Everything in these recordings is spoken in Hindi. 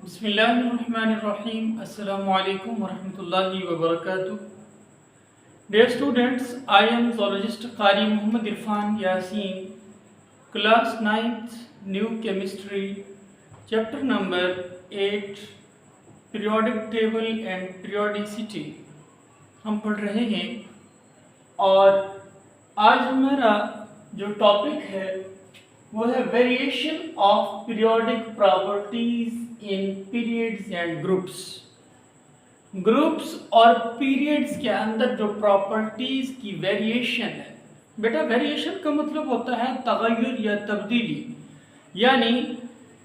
बिस्मिल्लाहिर्रहमानिर्रहीम। अस्सलामु अलैकुम वरहमतुल्लाहि वबरकातुह। Dear students, I am zoologist Qari Muhammad Irfan Yasin, class 9th, new chemistry, chapter number 8, periodic table and periodicity हम पढ़ रहे हैं। और आज हमारा जो टॉपिक है वो है variation of periodic properties in periods and groups. Groups और पीरियड्स के अंदर जो प्रॉपर्टीज की वेरिएशन है, बेटा वेरिएशन का मतलब होता है तगय्युर या तब्दीली, यानी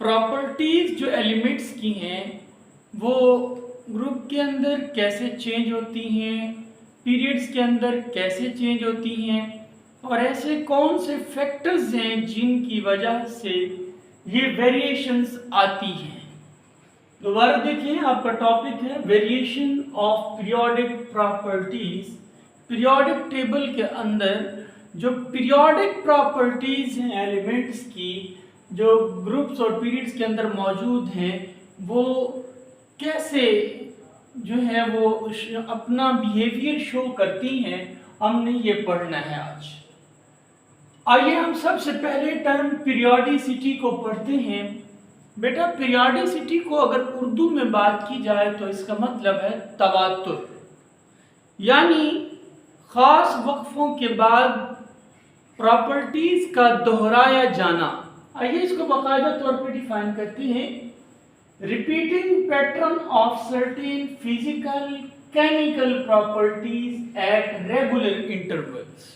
प्रॉपर्टीज जो एलिमेंट्स की हैं वो ग्रुप के अंदर कैसे चेंज होती हैं, पीरियड्स के अंदर कैसे चेंज होती हैं, और ऐसे कौन से फैक्टर्स हैं जिनकी वजह से ये वेरिएशंस आती हैं। दोबारा देखिए, आपका टॉपिक है variation of periodic properties. Periodic table के अंदर जो पीरियोडिक प्रॉपर्टीज हैं एलिमेंट्स की, जो ग्रुप्स और पीरियड्स के अंदर मौजूद हैं, वो कैसे जो है वो अपना बिहेवियर शो करती हैं, हमने ये पढ़ना है आज। आइए हम सबसे पहले टर्म पीरियोडिसिटी को पढ़ते हैं। बेटा पीरियोडिसिटी को अगर उर्दू में बात की जाए तो इसका मतलब है तवातुर, यानी खास वक्फों के बाद प्रॉपर्टीज का दोहराया जाना। आइए इसको बाकायदा तौर पर डिफाइन करते हैं। Repeating pattern of certain physical chemical properties at regular intervals.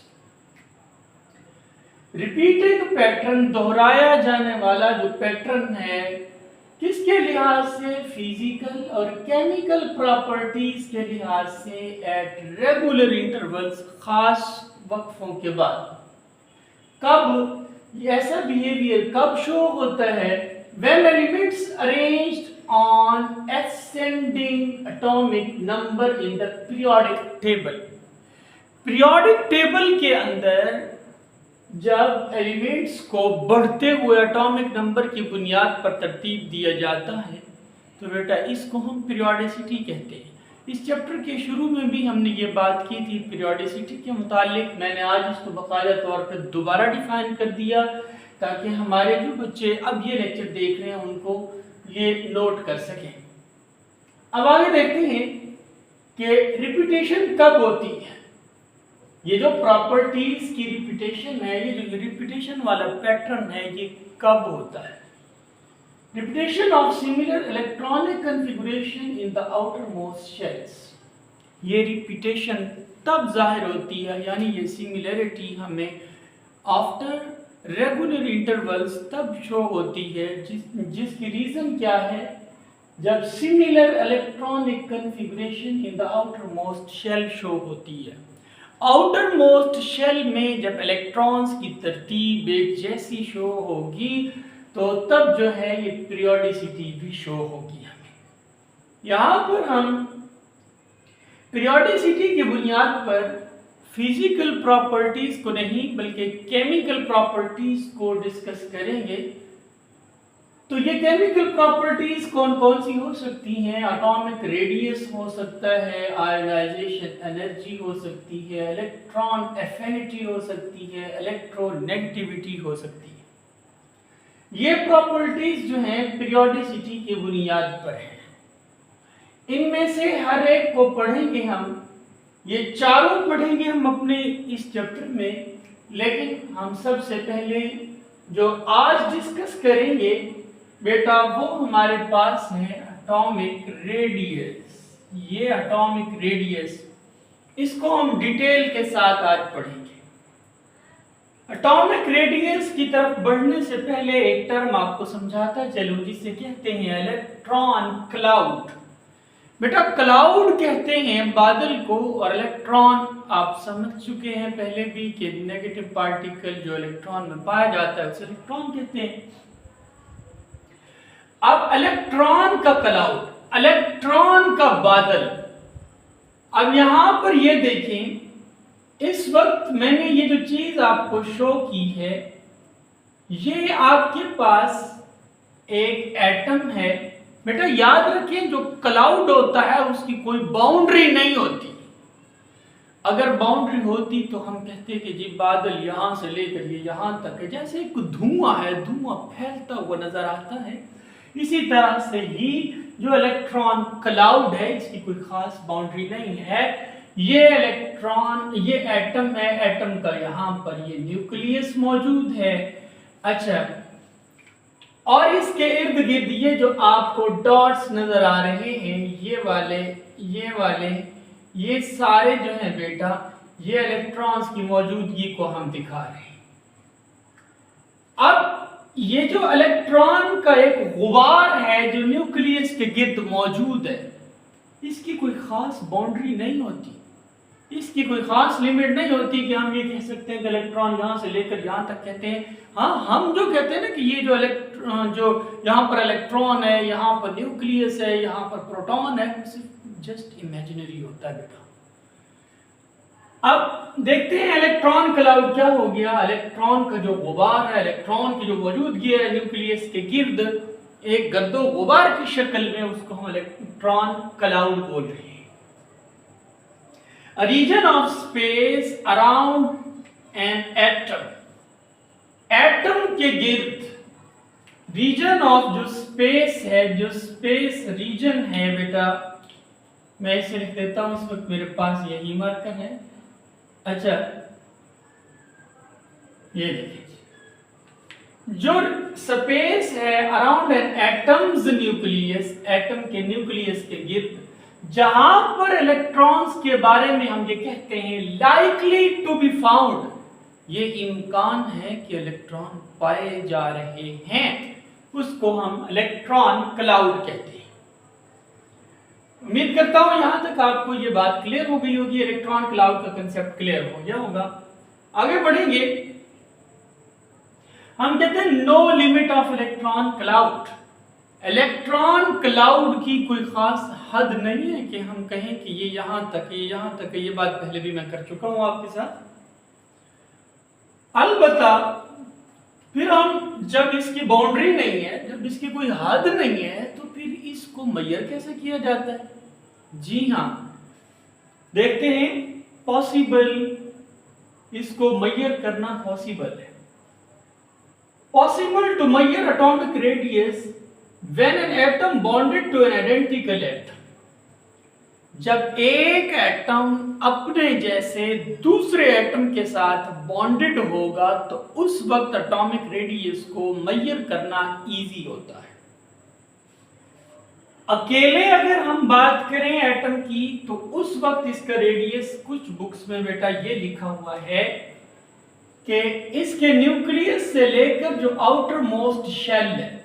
Repeated pattern, दोहराया जाने वाला जो पैटर्न है, किसके लिहाज से? फिजिकल और केमिकल प्रॉपर्टीज के लिहाज से एट रेगुलर इंटरवल्स, खास वक्फों के बाद। कब ऐसा बिहेवियर कब शो होता है? When elements arranged on ascending atomic number in the periodic table। periodic table के अंदर जब एलिमेंट्स को बढ़ते हुए एटॉमिक नंबर की बुनियाद पर तरतीब दिया जाता है तो बेटा इसको हम पीरियोडिसिटी कहते हैं। इस चैप्टर के शुरू में भी हमने ये बात की थी पीरियोडिसिटी के मुतालिक। मैंने आज इसको बाकायदा तौर पर दोबारा डिफाइन कर दिया ताकि हमारे जो बच्चे अब ये लेक्चर देख रहे हैं उनको ये नोट कर सकें। अब आगे देखते हैं कि रिपीटेशन कब होती है। ये जो प्रॉपर्टीज की रिपीटेशन है, ये जो रिपीटेशन वाला पैटर्न है, ये कब होता है? Repetition of similar electronic configuration in the outermost shells. ये रिपीटेशन तब जाहिर होती है, यानी ये सिमिलरिटी हमें आफ्टर रेगुलर इंटरवल्स तब शो होती है जिसकी रीजन क्या है? जब similar electronic configuration in the outermost shell show होती है। आउटर मोस्ट शेल में जब इलेक्ट्रॉन्स की तरतीब एक जैसी शो होगी तो तब जो है ये पीरियोडिसिटी भी शो होगी हमें। यहाँ पर हम पीरियोडिसिटी की बुनियाद पर फिजिकल प्रॉपर्टीज को नहीं बल्कि केमिकल प्रॉपर्टीज को डिस्कस करेंगे। तो ये केमिकल प्रॉपर्टीज कौन कौन सी हो सकती हैं? एटॉमिक रेडियस हो सकता है, आयोनाइजेशन एनर्जी हो सकती है, इलेक्ट्रॉन एफिनिटी हो सकती है, इलेक्ट्रोनेगेटिविटी हो सकती है। ये प्रॉपर्टीज जो हैं पीरियोडिसिटी की बुनियाद पर हैं। इनमें से हर एक को पढ़ेंगे हम, ये चारों पढ़ेंगे हम अपने इस चैप्टर में। लेकिन हम सबसे पहले जो आज डिस्कस करेंगे बेटा वो हमारे पास है एटॉमिक रेडियस। ये एटॉमिक रेडियस, इसको हम डिटेल के साथ आज पढ़ेंगे। एटॉमिक रेडियस की तरफ बढ़ने से पहले एक टर्म आपको समझाता चलूं जिसे कहते हैं इलेक्ट्रॉन क्लाउड। बेटा क्लाउड कहते हैं बादल को, और इलेक्ट्रॉन आप समझ चुके हैं पहले भी कि नेगेटिव पार्टिकल जो इलेक्ट्रॉन में पाया जाता है उसे इलेक्ट्रॉन कहते हैं। अब इलेक्ट्रॉन का क्लाउड, इलेक्ट्रॉन का बादल। अब यहां पर ये देखें, इस वक्त मैंने ये जो चीज आपको शो की है, ये आपके पास एक एटम है बेटा याद रखिए, जो क्लाउड होता है उसकी कोई बाउंड्री नहीं होती। अगर बाउंड्री होती तो हम कहते कि जी बादल यहां से लेकर ये यहां तक है, जैसे एक धुआं है, धुआं फैलता हुआ नजर आता है। इसी तरह से ही जो इलेक्ट्रॉन क्लाउड है, इसकी कोई खास बाउंड्री नहीं है। ये इलेक्ट्रॉन, ये एटम है, एटम का यहां पर ये न्यूक्लियस मौजूद है। अच्छा, और इसके इर्द गिर्द ये जो आपको डॉट्स नजर आ रहे हैं, ये वाले ये सारे जो हैं बेटा, ये इलेक्ट्रॉन्स की मौजूदगी को हम दिखा रहे हैं। अब ये जो इलेक्ट्रॉन का एक गुबार है जो न्यूक्लियस के गिर्द मौजूद है, इसकी कोई खास बाउंड्री नहीं होती, इसकी कोई खास लिमिट नहीं होती कि हम ये कह सकते हैं कि इलेक्ट्रॉन यहां से लेकर यहां तक कहते हैं। हाँ, हम जो कहते हैं ना कि ये जो यहाँ पर इलेक्ट्रॉन है, यहाँ पर न्यूक्लियस है, यहाँ पर प्रोटॉन है, सिर्फ जस्ट इमेजिनरी होता है बेटा। अब देखते हैं इलेक्ट्रॉन क्लाउड क्या हो गया। इलेक्ट्रॉन का जो गुबार है, इलेक्ट्रॉन की जो मौजूदगी है न्यूक्लियस के गिर्द एक गर्दो गुबार की शक्ल में, उसको हम इलेक्ट्रॉन क्लाउड बोल रहे हैं। A region of space around an atom, atom के गिर्द रीजन ऑफ जो स्पेस है, जो स्पेस रीजन है बेटा, मैं इसे लिख देता हूं, इस वक्त मेरे पास यही मार्कर है। अच्छा, ये देखिए, जो स्पेस है around an atoms nucleus, atom के न्यूक्लियस के गिर्द, जहां पर इलेक्ट्रॉन्स के बारे में हम ये कहते हैं लाइकली टू बी फाउंड, ये इम्कान है कि इलेक्ट्रॉन पाए जा रहे हैं, उसको हम इलेक्ट्रॉन क्लाउड कहते हैं। उम्मीद करता हूं यहां तक आपको ये बात क्लियर हो गई होगी, इलेक्ट्रॉन क्लाउड का कंसेप्ट क्लियर हो गया होगा। आगे बढ़ेंगे, हम कहते हैं no limit of electron cloud. Electron cloud की कोई खास हद नहीं है कि हम कहें कि ये यहां तक है, ये यहां तक है। ये बात पहले भी मैं कर चुका हूं आपके साथ। अलबत्ता फिर हम, जब इसकी बाउंड्री नहीं है, जब इसकी कोई हद नहीं है, तो फिर इसको मेजर कैसे किया जाता है? जी हाँ, देखते हैं, पॉसिबल, इसको मेजर करना पॉसिबल है। Possible to measure atomic radius when an atom bonded to an identical atom. जब एक एटम अपने जैसे दूसरे एटम के साथ बॉन्डेड होगा तो उस वक्त एटॉमिक रेडियस को मेजर करना इजी होता है। अकेले अगर हम बात करें एटम की तो उस वक्त इसका रेडियस, कुछ बुक्स में बेटा ये लिखा हुआ है कि इसके न्यूक्लियस से लेकर जो आउटर मोस्ट शेल है,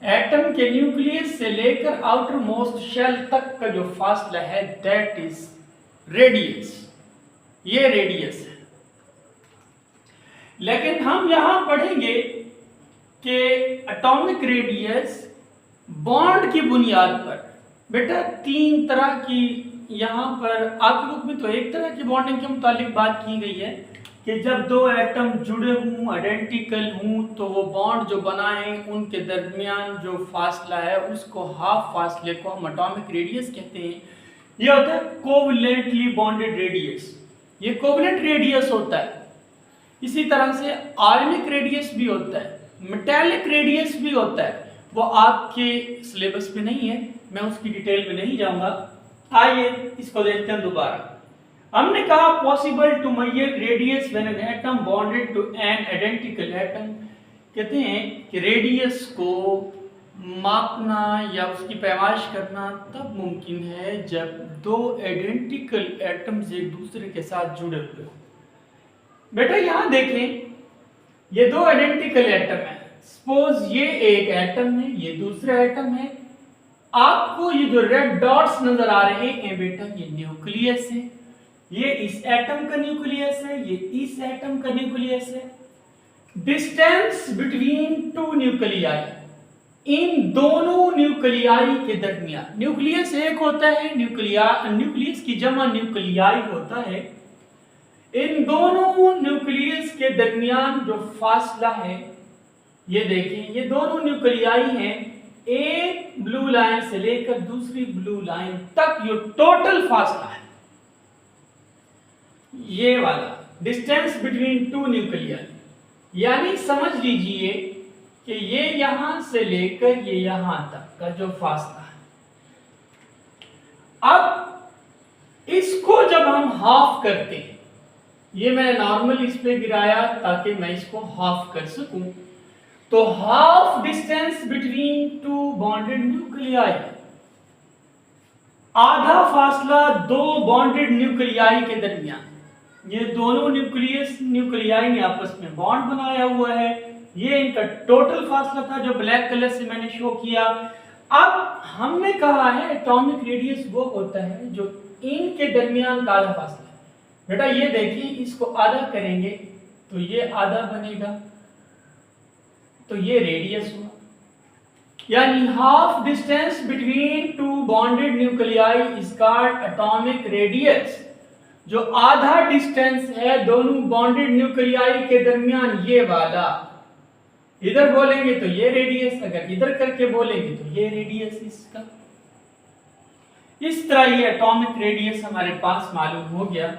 एटम के न्यूक्लियस से लेकर आउटर मोस्ट शेल तक का जो फासला है, दैट इज रेडियस। ये रेडियस है। लेकिन हम यहां पढ़ेंगे कि एटॉमिक रेडियस बॉन्ड की बुनियाद पर, बेटा तीन तरह की, यहां पर आपके बुक में तो एक तरह की बॉन्डिंग के मुतालिक बात की गई है कि जब दो एटम जुड़े हों, आइडेंटिकल हों, तो वो बॉन्ड जो बनाएं उनके दरमियान जो फासला है उसको, हाफ फासले को हम एटॉमिक रेडियस कहते हैं। ये होता है कोवलेंटली बॉन्डेड रेडियस, ये कोवलेंट रेडियस होता है। इसी तरह से आयनिक रेडियस भी होता है, मेटालिक रेडियस भी होता है। वो आपके सिलेबस में नहीं है, मैं उसकी डिटेल में नहीं जाऊंगा। आइए इसको देखते हैं दोबारा। हमने कहा possible to measure radius when an atom bonded to an identical atom. कहते हैं कि रेडियस को मापना या उसकी पैमाइश करना तब मुमकिन है जब दो आइडेंटिकल एटम्स एक दूसरे के साथ जुड़े हुए हो। बेटा यहां देखें, ये दो आइडेंटिकल एटम है। सपोज ये एक एटम है, ये दूसरा एटम है। आपको ये जो रेड डॉट्स नजर आ रहे हैं बेटा, ये न्यूक्लियस है। ये इस एटम का न्यूक्लियस है, ये इस एटम का न्यूक्लियस है। डिस्टेंस बिटवीन टू न्यूक्लियाई, इन दोनों न्यूक्लियाई के दरमियान, न्यूक्लियस एक होता है, न्यूक्लियस की जमा न्यूक्लियाई होता है। इन दोनों न्यूक्लियस के दरमियान जो फासला है, ये देखें, ये दोनों न्यूक्लियाई हैं, एक ब्लू लाइन से लेकर दूसरी ब्लू लाइन तक जो टोटल फासला है, ये वाला डिस्टेंस बिटवीन टू न्यूक्लियाई, यानी समझ लीजिए कि ये यहां से लेकर ये यहां तक का जो फासला है, अब इसको जब हम हाफ करते हैं, ये मैंने नॉर्मल इस पे गिराया ताकि मैं इसको हाफ कर सकूं, तो half distance between two bonded nuclei, आधा फासला दो बॉन्डेड न्यूक्लियाई के दरमियान, ये दोनों न्यूक्लियाई ने आपस में बॉन्ड बनाया हुआ है, ये इनका टोटल फासला था जो ब्लैक कलर से मैंने शो किया। अब हमने कहा है एटॉमिक रेडियस वो होता है जो इनके दरमियान का आधा फासला है। बेटा ये देखिए, इसको आधा करेंगे तो ये आधा बनेगा, तो ये रेडियस हुआ, यानी half distance between two bonded nuclei is called atomic radius. जो आधा डिस्टेंस है दोनों बॉन्डेड न्यूक्लियाई के दरमियान, ये वाला, इधर बोलेंगे तो ये रेडियस, अगर इधर करके बोलेंगे तो ये रेडियस इसका। इस तरह ये एटॉमिक रेडियस हमारे पास मालूम हो गया।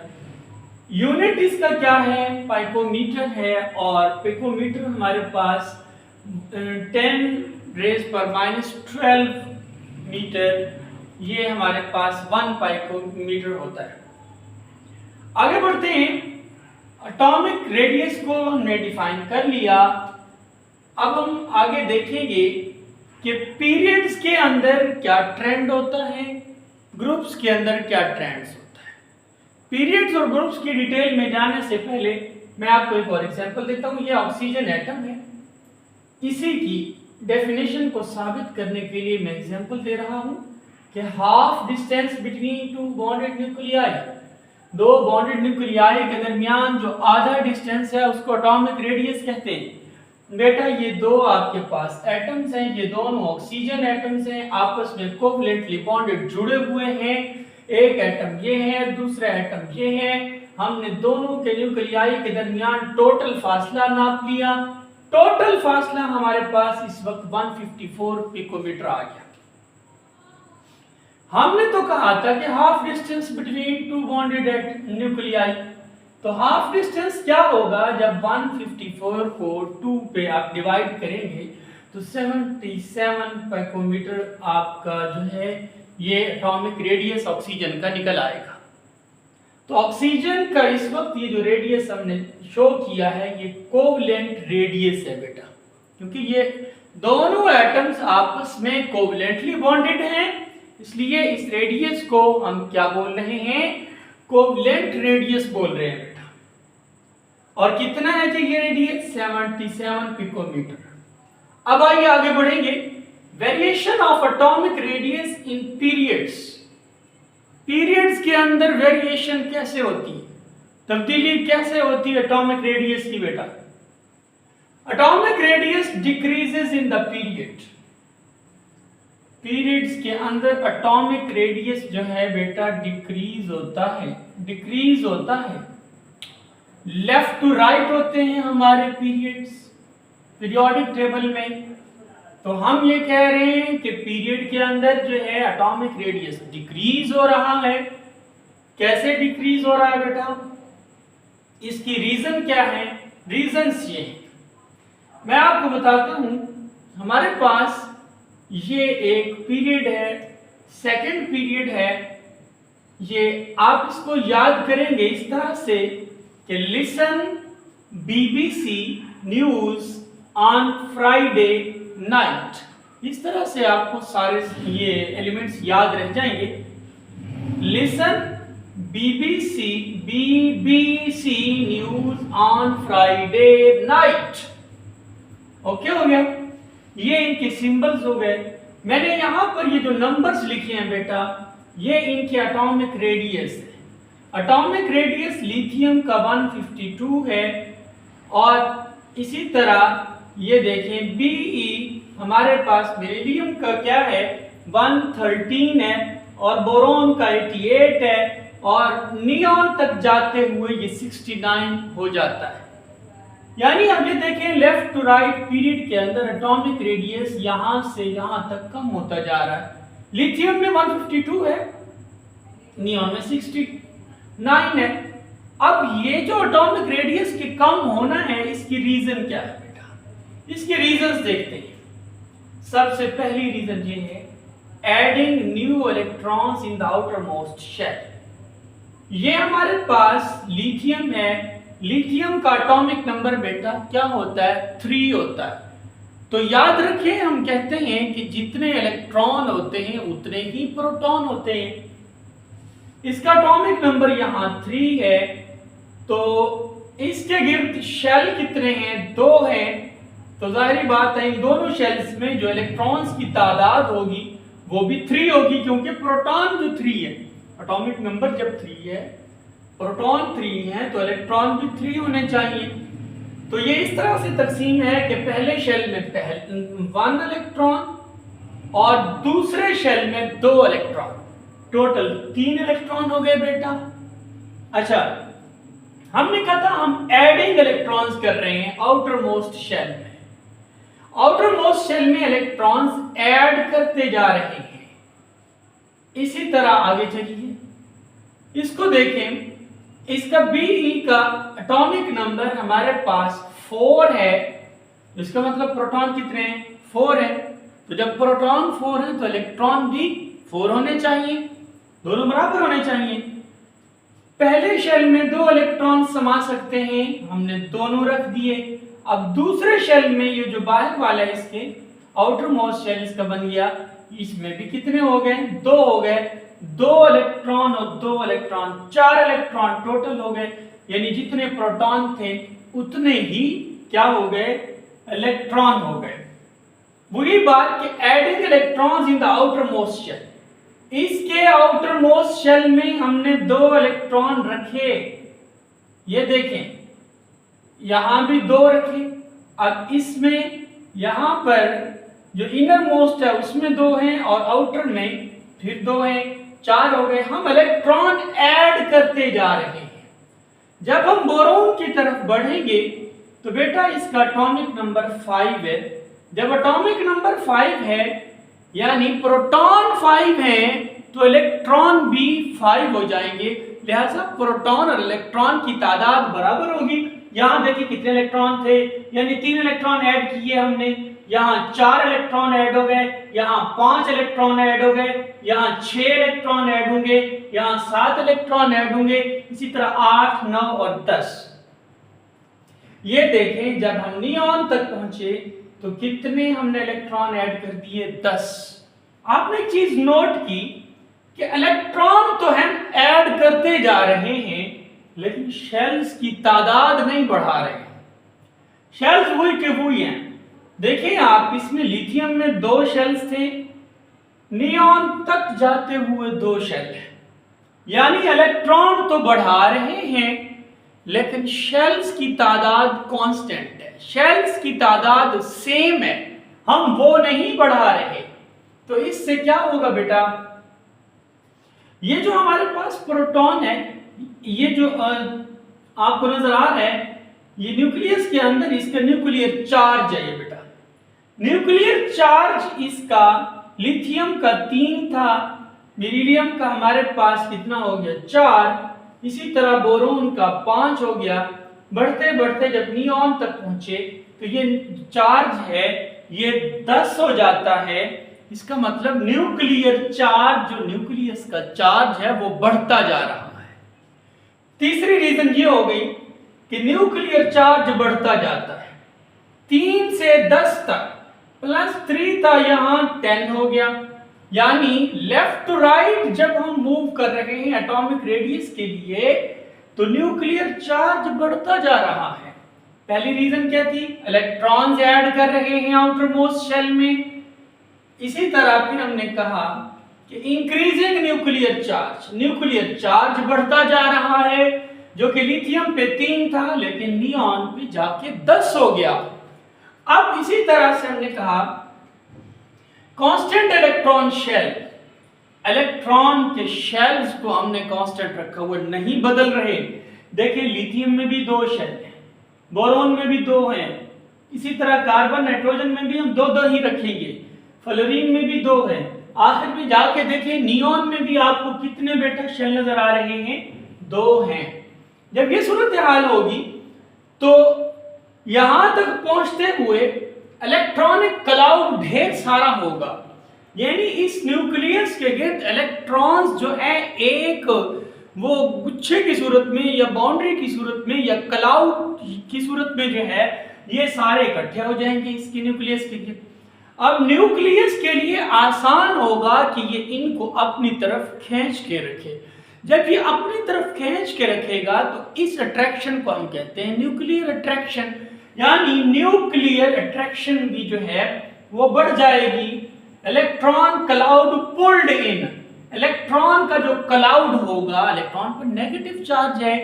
यूनिट इसका क्या है? पाइकोमीटर है, और पिकोमीटर हमारे पास 10⁻⁻12 मीटर, ये हमारे पास 1 पाइकोमीटर होता है। आगे बढ़ते हैं, एटॉमिक रेडियस को हमने डिफाइन कर लिया। अब हम आगे देखेंगे कि पीरियड्स के अंदर क्या ट्रेंड होता है, ग्रुप्स के अंदर क्या ट्रेंड्स होता है। पीरियड्स और ग्रुप्स की डिटेल में जाने से पहले मैं आपको एक और एग्जांपल देता हूं। ये ऑक्सीजन एटम है, इसी की डेफिनेशन को साबित करने के लिए मैं एग्जांपल दे रहा हूं कि half distance between two bonded nuclei, दो बॉन्डेड न्यूक्लियाई के दरमियान जो आधा डिस्टेंस है उसको एटॉमिक रेडियस कहते हैं। बेटा ये दो आपके पास एटम्स हैं, ये दोनों ऑक्सीजन एटम्स हैं, आपस में कोवलेंटली बॉन्डेड जुड़े हुए हैं। एक एटम ये है, दूसरा एटम ये है। हमने दोनों के न्यूक्लियाई के दरमियान टोटल फासला नाप लिया। टोटल फासला हमारे पास इस वक्त 154 पिकोमीटर आ गया। हमने तो कहा था कि half distance between two bonded nuclei, तो हाफ डिस्टेंस क्या होगा जब 154 को 2 पे आप डिवाइड करेंगे तो 77 पाइकोमीटर आपका जो है ये एटॉमिक रेडियस ऑक्सीजन का निकल आएगा। तो ऑक्सीजन का इस वक्त ये जो रेडियस हमने शो किया है ये कोवलेंट रेडियस है बेटा, क्योंकि ये दोनों एटम्स आपस में कोवलेंटली बॉन्डेड हैं, इसलिए इस रेडियस को हम क्या बोल रहे हैं? कोवलेंट रेडियस बोल रहे हैं बेटा। और कितना है जी ये रेडियस? 77 पिकोमीटर। अब आइए आगे बढ़ेंगे। Variation of atomic radius in periods. Periods के अंदर वेरिएशन कैसे होती है, तब्दीली कैसे होती है एटॉमिक रेडियस की बेटा? Atomic radius decreases in the period. Periods के अंदर एटॉमिक रेडियस जो है बेटा डिक्रीज होता है, डिक्रीज होता है। लेफ्ट टू राइट होते हैं हमारे पीरियड्स पीरियोडिक टेबल में। तो हम ये कह रहे हैं कि पीरियड के अंदर जो है एटॉमिक रेडियस डिक्रीज हो रहा है। कैसे डिक्रीज हो रहा है बेटा? इसकी रीजन क्या है? रीजंस ये है, मैं आपको बताता हूं। हमारे पास ये एक पीरियड है, सेकंड पीरियड है। ये आप इसको याद करेंगे इस तरह से कि listen BBC news on Friday night. इस तरह से आपको सारे ये एलिमेंट्स याद रह जाएंगे। Listen BBC news on Friday night. Okay हो गया, ये इनके सिंबल्स हो गए। मैंने यहां पर ये जो नंबर्स लिखे हैं बेटा, ये इनके एटॉमिक रेडियस है। एटॉमिक रेडियस लिथियम का 152 है, और इसी तरह ये देखें Be हमारे पास बेरिलियम का क्या है? 113 है, और बोरॉन का 88 है, और नियॉन तक जाते हुए ये 69 हो जाता है। यानी अब ये देखें लेफ्ट टू राइट पीरियड के अंदर एटॉमिक रेडियस यहां से यहां तक कम होता जा रहा है। लिथियम में 152 है, नियॉन में 69 है। अब ये जो एटॉमिक रेडियस के कम होना है, इसकी रीजन क्या है बेटा? इसके रीजंस देखते हैं। सबसे पहली रीजन ये है adding new electrons in the outermost shell. ये हमारे पास लिथियम है, लिथियम का एटॉमिक नंबर बेटा क्या होता है? 3 होता है। तो याद रखें, हम कहते हैं कि जितने इलेक्ट्रॉन होते हैं उतने ही प्रोटॉन होते हैं। इसका एटॉमिक नंबर यहां 3 है, तो इसके गिर्द शेल कितने हैं? 2 हैं। तो जाहिर बात है इन दोनों शेल्स में जो इलेक्ट्रॉन्स की तादाद होगी वो भी 3 होगी, क्योंकि प्रोटॉन जो 3 है, एटॉमिक नंबर जब 3 है, प्रोटॉन 3 है, तो इलेक्ट्रॉन भी 3 होने चाहिए। तो ये इस तरह से तकसीम है कि पहले शेल में 1 इलेक्ट्रॉन और दूसरे शेल में 2 इलेक्ट्रॉन, टोटल 3 इलेक्ट्रॉन हो गए बेटा। अच्छा, हमने कहा था हम एडिंग इलेक्ट्रॉन्स कर रहे हैं आउटर मोस्ट शेल में। आउटर मोस्ट शेल में इलेक्ट्रॉन्स ऐड करते जा रहे हैं। इसी तरह आगे चलिए, इसको देखें। इसका Be का एटॉमिक नंबर हमारे पास 4 है, इसका मतलब प्रोटॉन कितने हैं? 4 है। तो जब प्रोटॉन 4 है तो इलेक्ट्रॉन भी 4 होने चाहिए, दोनों बराबर होने चाहिए। पहले शेल में 2 इलेक्ट्रॉन समा सकते हैं, हमने दोनों रख दिए। अब दूसरे शेल में ये जो बाहर वाला है, इसके आउटर मोस्ट शेल इसका बन गया, इसमें भी कितने हो गए? 2 हो गए। 2 इलेक्ट्रॉन और 2 इलेक्ट्रॉन, 4 इलेक्ट्रॉन टोटल हो गए। यानी जितने प्रोटॉन थे उतने ही क्या हो गए? इलेक्ट्रॉन हो गए। वही बात कि adding electrons in the outermost shell, इसके आउटर मोस्ट शेल में हमने 2 इलेक्ट्रॉन रखे। ये देखें, यहां भी 2 रखे। अब इसमें यहां पर जो इनर मोस्ट है उसमें 2 हैं और आउटर में फिर 2 हैं, 4 हो गए। हम इलेक्ट्रॉन ऐड करते जा रहे हैं। जब हम बोरोन की तरफ बढ़ेंगे तो बेटा इसका एटॉमिक नंबर 5 है। जब एटॉमिक नंबर 5 है यानी प्रोटॉन 5 है, तो इलेक्ट्रॉन भी 5 हो जाएंगे। लिहाजा प्रोटॉन और इलेक्ट्रॉन की तादाद बराबर होगी। यहां देखिए कितने इलेक्ट्रॉन थे, यानी 3 इलेक्ट्रॉन ऐड किए हमने, यहां 4 इलेक्ट्रॉन ऐड हो गए, यहां 5 इलेक्ट्रॉन ऐड हो गए, यहां 6 इलेक्ट्रॉन ऐड होंगे, यहां 7 इलेक्ट्रॉन ऐड होंगे, इसी तरह 8, 9 और 10। ये देखें, जब हम नियॉन तक पहुंचे तो कितने हमने इलेक्ट्रॉन ऐड कर दिए? 10। आपने एक चीज नोट की कि इलेक्ट्रॉन तो हम ऐड करते जा रहे हैं, लेकिन शेल्स की तादाद नहीं बढ़ा रहे हैं। शेल्स वही के वही हैं। देखिए आप, इसमें लिथियम में 2 शेल्स थे, नियॉन तक जाते हुए 2 शेल हैं। यानी इलेक्ट्रॉन तो बढ़ा रहे हैं, लेकिन शेल्स की तादाद कांस्टेंट है, शेल्स की तादाद सेम है, हम वो नहीं बढ़ा रहे। तो इससे क्या होगा बेटा? ये जो हमारे पास प्रोटॉन है, ये जो आपको नजर आ रहा है, ये न्यूक्लियस के अंदर इसका न्यूक्लियर चार्ज है। ये बेटा न्यूक्लियर चार्ज इसका लिथियम का 3 था, बेरिलियम का हमारे पास कितना हो गया? 4, इसी तरह बोरोन का 5 हो गया। बढ़ते बढ़ते जब नियॉन तक पहुंचे तो ये चार्ज है ये 10 हो जाता है। इसका मतलब न्यूक्लियर चार्ज, जो न्यूक्लियस का चार्ज है वो बढ़ता जा रहा है। तीसरी रीजन ये हो गई कि न्यूक्लियर चार्ज बढ़ता जाता है। 3 से 10 तक +3 था, यहां 10 हो गया। यानी लेफ्ट टू राइट जब हम मूव कर रहे हैं एटॉमिक रेडियस के लिए, तो न्यूक्लियर चार्ज बढ़ता जा रहा है। पहली रीजन क्या थी? इलेक्ट्रॉन्स ऐड कर रहे हैं आउटर मोस्ट शेल में। इसी तरह फिर हमने कहा कि इंक्रीजिंग न्यूक्लियर चार्ज बढ़ता जा रहा है, जो कि लिथियम पे 3 था, लेकिन नियॉन पे जाके 10 हो गया। अब इसी तरह से हमने कहा कांस्टेंट इलेक्ट्रॉन शेल, इलेक्ट्रॉन के शेल्स को हमने कांस्टेंट रखा हुआ, नहीं बदल रहे। देखिए लिथियम में भी 2 शेल हैं, बोरोन में भी 2 हैं, इसी तरह कार्बन नाइट्रोजन में भी हम 2 ही रखेंगे, फ्लोरीन में भी 2 हैं। आखिर में जाके देखें नियोन में भी आपको कितने बेटा शेल नजर आ रहे हैं, 2 हैं। जब ये सूरत हाल होगी तो यहां तक पहुंचते हुए इलेक्ट्रॉनिक क्लाउड ढेर सारा होगा, यानी इस न्यूक्लियस के गिर्द इलेक्ट्रॉन्स जो है एक वो गुच्छे की सूरत में या बाउंड्री की सूरत में या क्लाउड की सूरत में जो है ये सारे इकट्ठे हो जाएंगे इसके न्यूक्लियस के गिर्द। अब न्यूक्लियस के लिए आसान होगा कि ये इनको अपनी तरफ खींच के रखे। जब ये अपनी तरफ खींच के रखेगा तो इस अट्रैक्शन को हम कहते हैं न्यूक्लियर अट्रैक्शन, यानी न्यूक्लियर अट्रैक्शन भी जो है वो बढ़ जाएगी। इलेक्ट्रॉन क्लाउड पुल्ड इन, इलेक्ट्रॉन का जो क्लाउड होगा, इलेक्ट्रॉन पर नेगेटिव चार्ज है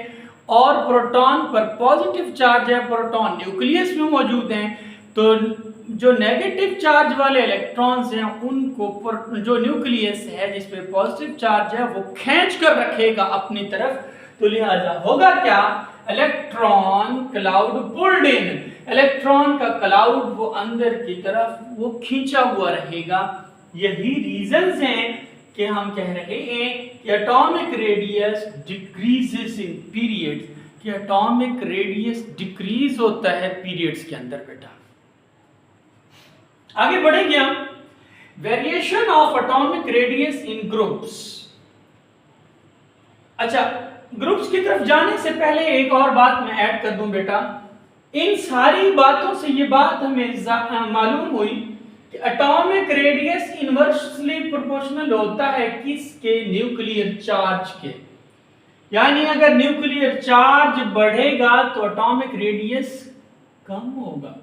और प्रोटॉन पर पॉजिटिव चार्ज है, प्रोटॉन न्यूक्लियस में मौजूद हैं, तो जो नेगेटिव चार्ज वाले इलेक्ट्रॉन्स हैं उनको जो न्यूक्लियस है जिस पे पॉजिटिव चार्ज है वो खींच कर रखेगा अपनी तरफ। तो लिहाजा होगा क्या, इलेक्ट्रॉन क्लाउड पुल्ड इन, इलेक्ट्रॉन का क्लाउड वो अंदर की तरफ वो खींचा हुआ रहेगा। यही रीजंस हैं कि हम कह रहे हैं कि एटॉमिक रेडियस डिक्रीजेस इन पीरियड्स, कि एटॉमिक रेडियस डिक्रीज होता है पीरियड्स के अंदर बेटा। आगे बढ़ेंगे हम, variation of atomic radius in groups. अच्छा, ग्रुप्स की तरफ जाने से पहले एक और बात मैं ऐड कर दूं बेटा। इन सारी बातों से ये बात हमें मालूम हुई कि एटॉमिक रेडियस इनवर्सली प्रोपोर्शनल होता है किसके, न्यूक्लियर चार्ज के। यानी अगर न्यूक्लियर चार्ज बढ़ेगा तो एटॉमिक रेडियस कम होगा।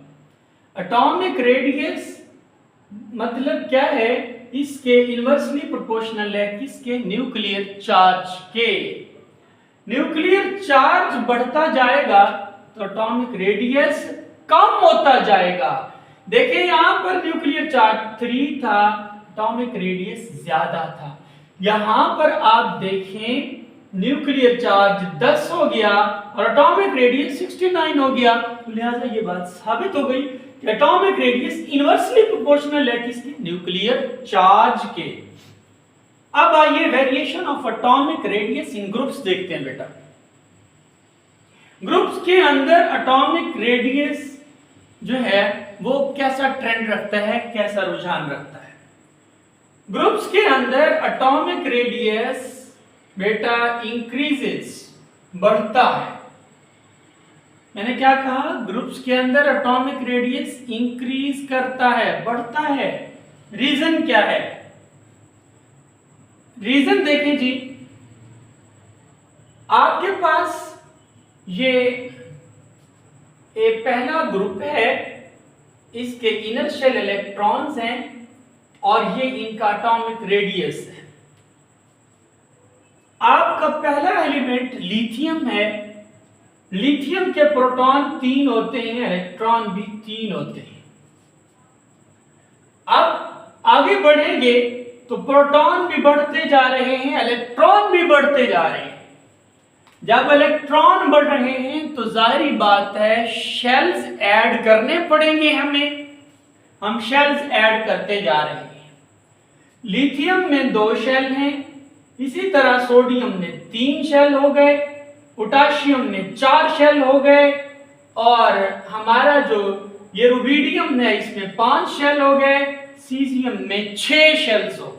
एटॉमिक रेडियस मतलब क्या है, इसके इनवर्सली प्रोपोर्शनल है किसके, न्यूक्लियर चार्ज के। न्यूक्लियर चार्ज बढ़ता जाएगा तो एटॉमिक रेडियस कम होता जाएगा। देखिए यहां पर न्यूक्लियर चार्ज 3 था, एटॉमिक रेडियस ज्यादा था। यहां पर आप देखें न्यूक्लियर चार्ज 10 हो गया और एटॉमिक रेडियस 69 हो गया। तो लिहाजा ये बात साबित हो गई कि एटॉमिक रेडियस इनवर्सली प्रोपोर्शनल है किसके, न्यूक्लियर चार्ज के। अब आइए variation of atomic radius in groups देखते हैं बेटा। ग्रुप्स के अंदर एटॉमिक रेडियस जो है वो कैसा ट्रेंड रखता है, कैसा रुझान रखता है। ग्रुप्स के अंदर एटॉमिक रेडियस बेटा इंक्रीजेस, बढ़ता है। मैंने क्या कहा, ग्रुप्स के अंदर एटॉमिक रेडियस इंक्रीज करता है, बढ़ता है। रीजन क्या है, रीजन देखें जी, आपके पास ये पहला ग्रुप है, इसके इनर शेल इलेक्ट्रॉन्स हैं और ये इनका एटॉमिक रेडियस है। आपका पहला एलिमेंट लिथियम है, लिथियम के प्रोटॉन 3 होते हैं, इलेक्ट्रॉन भी 3 होते हैं। अब आगे बढ़ेंगे तो प्रोटॉन भी बढ़ते जा रहे हैं, इलेक्ट्रॉन भी बढ़ते जा रहे हैं। जब इलेक्ट्रॉन बढ़ रहे हैं तो जाहिर बात है शेल्स ऐड करने पड़ेंगे हमें, हम शेल्स ऐड करते जा रहे हैं। लिथियम में 2 शेल हैं, इसी तरह सोडियम में 3 शेल हो गए, पोटाशियम में 4 शेल हो गए और हमारा जो ये रुबिडियम है इसमें 5 शेल हो गए, सीजियम में 6 शेल्स हो गए।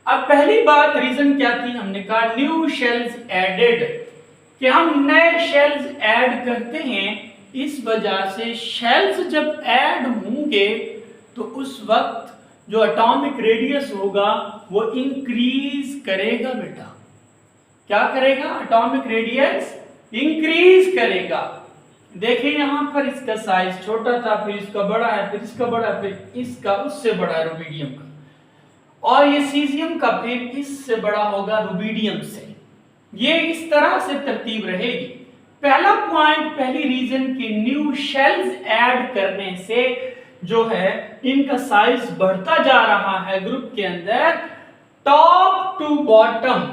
अब पहली बात रीजन क्या थी, हमने कहा न्यू शेल्स एडेड, कि हम नए शेल्स ऐड करते हैं। इस वजह से शेल्स जब ऐड होंगे तो उस वक्त जो एटॉमिक रेडियस होगा वो इंक्रीज करेगा बेटा। क्या करेगा, एटॉमिक रेडियस इंक्रीज करेगा। देखिए यहां पर इसका साइज छोटा था, फिर इसका बड़ा है, फिर इसका बड़ा, फिर इसका उससे बड़ा है रुबिडियम का, और ये सीजियम का फिर इससे बड़ा होगा रुबिडियम से। ये इस तरह से तरतीब रहेगी। पहला पॉइंट, पहली रीजन कि न्यू शेल्स ऐड करने से जो है इनका साइज बढ़ता जा रहा है ग्रुप के अंदर, टॉप टू बॉटम,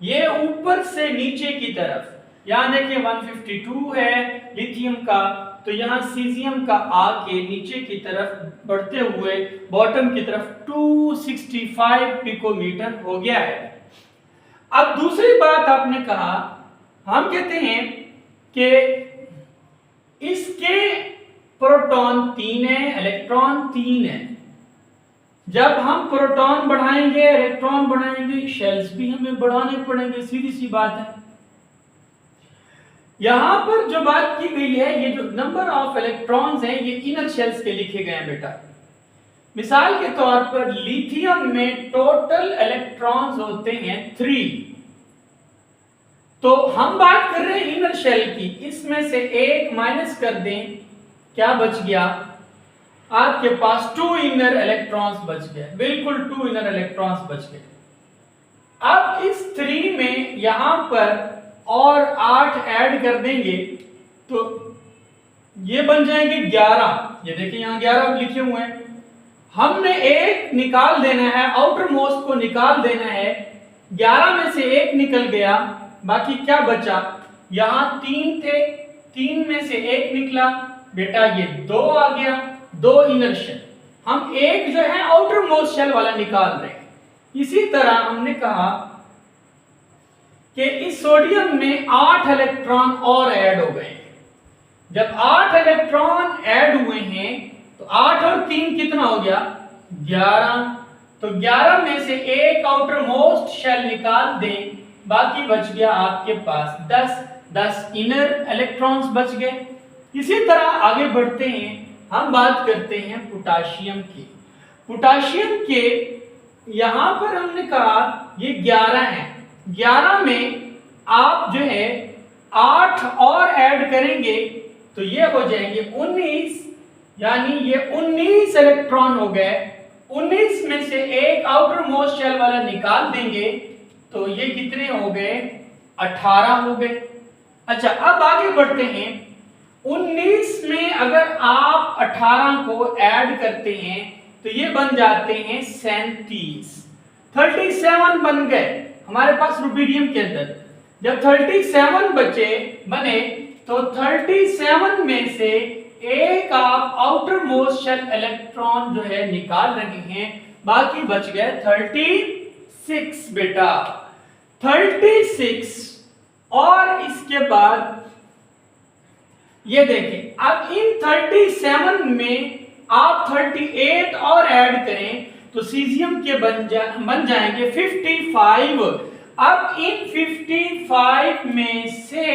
ये ऊपर से नीचे की तरफ यहाँ देखिए 152 है लिथियम का, तो यहाँ सीजियम का आके नीचे की तरफ बढ़ते हुए बॉटम की तरफ 265 पिकोमीटर हो गया है। अब दूसरी बात आपने कहा, हम कहते हैं कि इसके प्रोटॉन 3 है, इलेक्ट्रॉन 3 है। जब हम प्रोटॉन बढ़ाएंगे, इलेक्ट्रॉन बढ़ाएंगे, शेल्स भी हमें बढ़ाने पड़ेंगे, सीधी सी बात है। यहां पर जो बात की गई है, ये जो नंबर ऑफ इलेक्ट्रॉन्स हैं, ये इनर शेल्स के लिखे गए हैं बेटा। मिसाल के तौर पर लिथियम में टोटल इलेक्ट्रॉन्स होते हैं 3, तो हम बात कर रहे हैं इनर शेल की, इसमें से एक माइनस कर दें, क्या बच गया आपके पास 2 इनर इलेक्ट्रॉन्स बच गए, बिल्कुल 2 इनर इलेक्ट्रॉन्स बच गए। अब इस 3 में यहां पर और 8 ऐड कर देंगे तो ये बन जाएंगे 11। ये देखिए यहां 11 लिखे हुए हैं, हमने एक निकाल देना है, आउटर मोस्ट को निकाल देना है। 11 में से एक निकल गया, बाकी क्या बचा, यहां 3 थे, 3 में से एक निकला बेटा, ये 2 आ गया, 2 इनर शेल। हम एक जो है आउटर मोस्ट शेल वाला निकाल रहे हैं। इसी तरह हमने कहा कि इस सोडियम में 8 इलेक्ट्रॉन और ऐड हो गए। जब 8 इलेक्ट्रॉन ऐड हुए हैं तो 8 और 3 कितना हो गया, 11। तो 11 में से एक आउटर मोस्ट शेल निकाल दें, बाकी बच गया आपके पास 10 इनर इलेक्ट्रॉन्स बच गए। इसी तरह आगे बढ़ते हैं, हम बात करते हैं पोटाशियम की। पोटाशियम के यहां पर हमने कहा ये 11 है, 11 में आप जो है 8 और ऐड करेंगे तो ये हो जाएंगे 19, यानी ये 19 इलेक्ट्रॉन हो गए। 19 में से एक आउटर मोस्ट शेल वाला निकाल देंगे तो ये कितने हो गए, 18 हो गए। अच्छा, अब आगे बढ़ते हैं। 19 में अगर आप 18 को ऐड करते हैं तो ये बन जाते हैं 37, 37 बन गए हमारे पास रुबिडियम के अंदर। जब 37 बने तो 37 में से एक आप आउटर मोस्ट शेल इलेक्ट्रॉन जो है निकाल रहे हैं, बाकी बच गए 36 बेटा, 36। और इसके बाद ये देखें, अब इन 37 में आप 38 और ऐड करें तो सीजियम के बन जाएंगे 55। अब इन 55 में से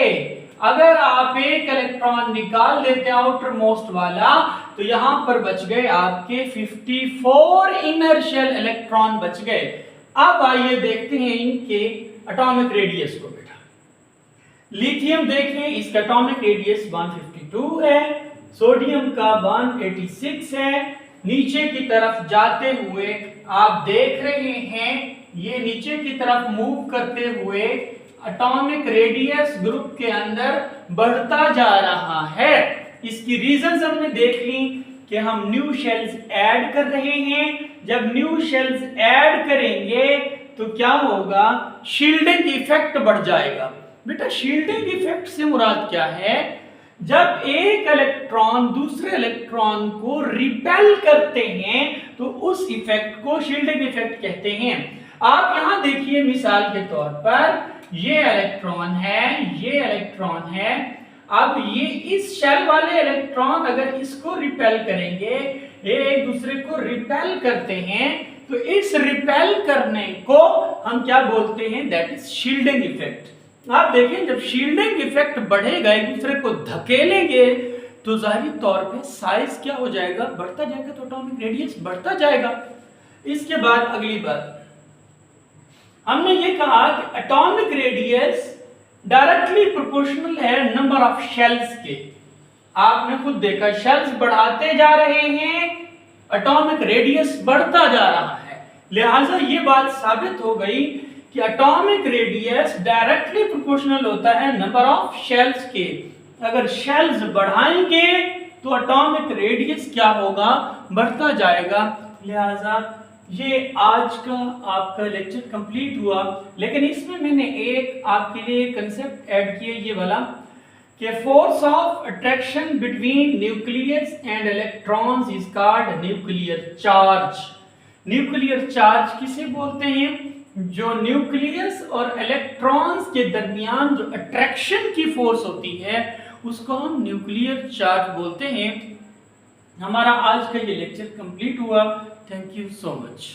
अगर आप एक इलेक्ट्रॉन निकाल देते आउटर मोस्ट वाला तो यहां पर बच गए आपके 54 इनर शेल इलेक्ट्रॉन बच गए। अब आइए देखते हैं इनके एटॉमिक रेडियस को बेटा। लिथियम देखें, इसका एटॉमिक रेडियस 152 है, सोडियम का 186 है। नीचे की तरफ जाते हुए आप देख रहे हैं ये नीचे की तरफ मूव करते हुए एटॉमिक रेडियस ग्रुप के अंदर बढ़ता जा रहा है। इसकी रीजंस हमने देख ली कि हम न्यू शेल्स ऐड कर रहे हैं। जब न्यू शेल्स ऐड करेंगे तो क्या होगा, शील्डिंग इफेक्ट बढ़ जाएगा। बेटा शील्डिंग इफेक्ट से मुराद क्या है, जब एक इलेक्ट्रॉन दूसरे इलेक्ट्रॉन को रिपेल करते हैं तो उस इफेक्ट को शील्डिंग इफेक्ट कहते हैं। आप यहां देखिए, मिसाल के तौर पर ये इलेक्ट्रॉन है, ये इलेक्ट्रॉन है। अब ये इस शेल वाले इलेक्ट्रॉन अगर इसको रिपेल करेंगे, ये एक दूसरे को रिपेल करते हैं, तो इस रिपेल करने को हम क्या बोलते हैं, दैट इज शील्डिंग इफेक्ट। आप देखें, जब शील्डिंग इफेक्ट बढ़ेगा, एक दूसरे को धकेलेंगे तो जाहिर तौर पे साइज क्या हो जाएगा, बढ़ता जाएगा, तो एटॉमिक रेडियस बढ़ता जाएगा। इसके बाद अगली बात हमने ये कहा कि एटॉमिक रेडियस डायरेक्टली प्रोपोर्शनल है नंबर ऑफ शेल्स के। आपने खुद देखा, शेल्स बढ़ाते जा रहे हैं, एटॉमिक रेडियस बढ़ता जा रहा है। लिहाजा ये बात साबित हो गई कि एटॉमिक रेडियस डायरेक्टली प्रोपोर्शनल होता है नंबर ऑफ शेल्स के। अगर शेल्स बढ़ाएंगे तो एटॉमिक रेडियस क्या होगा, बढ़ता जाएगा। लिहाजा ये आज का आपका लेक्चर कंप्लीट हुआ, लेकिन इसमें मैंने एक आपके लिए कंसेप्ट ऐड किया ये वाला कि force of attraction between nucleus and electrons is called nuclear charge. Nuclear charge किसे बोलते हैं? जो न्यूक्लियस और इलेक्ट्रॉन्स के दरमियान जो अट्रैक्शन की फोर्स होती है उसको हम न्यूक्लियर चार्ज बोलते हैं। हमारा आज का ये लेक्चर कंप्लीट हुआ। Thank you so much.